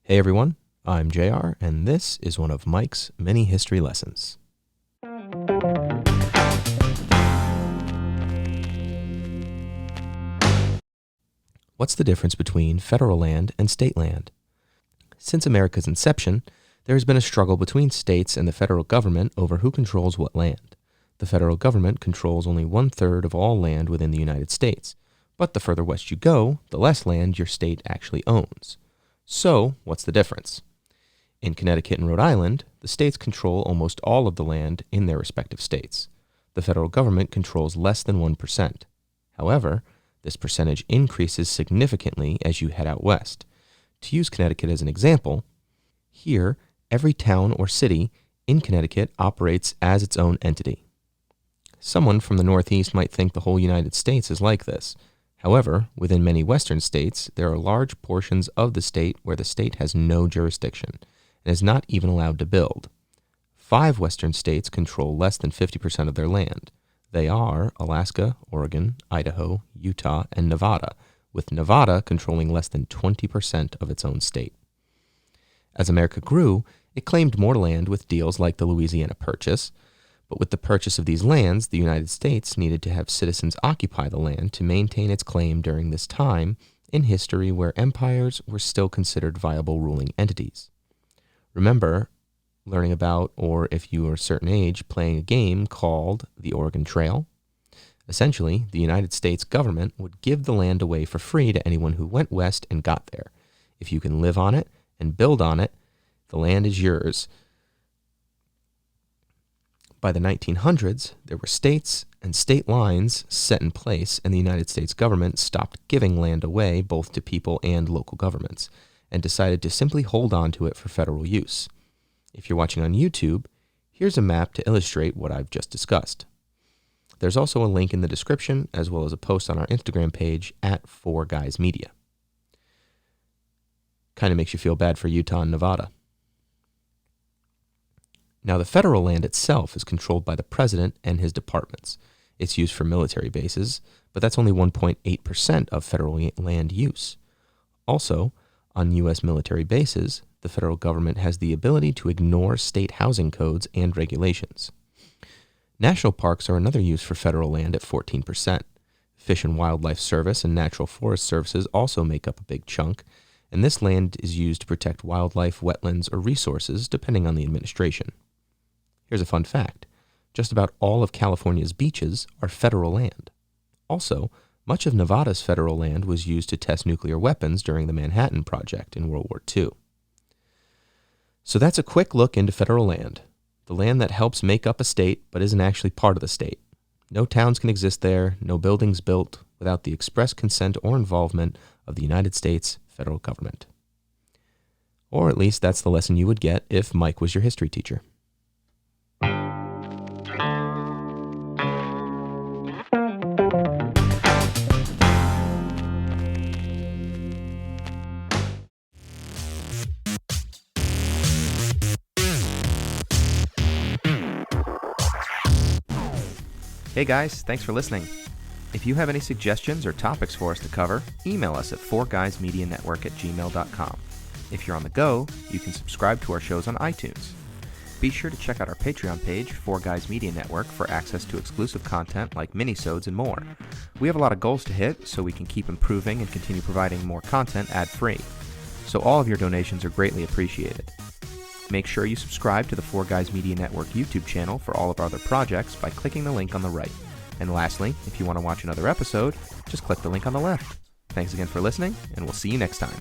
Hey everyone, I'm JR, and this is one of Mike's many history lessons. What's the difference between federal land and state land? Since America's inception, there has been a struggle between states and the federal government over who controls what land. The federal government controls only 1/3 of all land within the United States, but the further west you go, the less land your state actually owns. So, what's the difference? In Connecticut and Rhode Island, the states control almost all of the land in their respective states. The federal government controls less than 1%. However, this percentage increases significantly as you head out west. To use Connecticut as an example, here, every town or city in Connecticut operates as its own entity. Someone from the Northeast might think the whole United States is like this. However, within many western states, there are large portions of the state where the state has no jurisdiction and is not even allowed to build. 5 western states control less than 50% of their land. They are Alaska, Oregon, Idaho, Utah, and Nevada, with Nevada controlling less than 20% of its own state. As America grew, it claimed more land with deals like the Louisiana Purchase, but with the purchase of these lands, the United States needed to have citizens occupy the land to maintain its claim during this time in history where empires were still considered viable ruling entities. Remember learning about, or if you were a certain age, playing a game called the Oregon Trail? Essentially, the United States government would give the land away for free to anyone who went west and got there. If you can live on it and build on it, the land is yours. By the 1900s, there were states and state lines set in place, and the United States government stopped giving land away both to people and local governments, and decided to simply hold on to it for federal use. If you're watching on YouTube, here's a map to illustrate what I've just discussed. There's also a link in the description, as well as a post on our Instagram page at 4guysmedia. Kind of makes you feel bad for Utah and Nevada. Now, the federal land itself is controlled by the president and his departments. It's used for military bases, but that's only 1.8% of federal land use. Also, on U.S. military bases, the federal government has the ability to ignore state housing codes and regulations. National parks are another use for federal land at 14%. Fish and Wildlife Service and Natural Forest Services also make up a big chunk, and this land is used to protect wildlife, wetlands, or resources, depending on the administration. Here's a fun fact. Just about all of California's beaches are federal land. Also, much of Nevada's federal land was used to test nuclear weapons during the Manhattan Project in World War II. So that's a quick look into federal land, the land that helps make up a state but isn't actually part of the state. No towns can exist there, no buildings built without the express consent or involvement of the United States federal government. Or at least that's the lesson you would get if Mike was your history teacher. Hey guys, thanks for listening. If you have any suggestions or topics for us to cover, email us at 4guysmedianetwork@gmail.com. If you're on the go, you can subscribe to our shows on iTunes. Be sure to check out our Patreon page, 4Guys Media Network, for access to exclusive content like minisodes and more. We have a lot of goals to hit, so we can keep improving and continue providing more content ad-free. So all of your donations are greatly appreciated. Make sure you subscribe to the 4Guys Media Network YouTube channel for all of our other projects by clicking the link on the right. And lastly, if you want to watch another episode, just click the link on the left. Thanks again for listening, and we'll see you next time.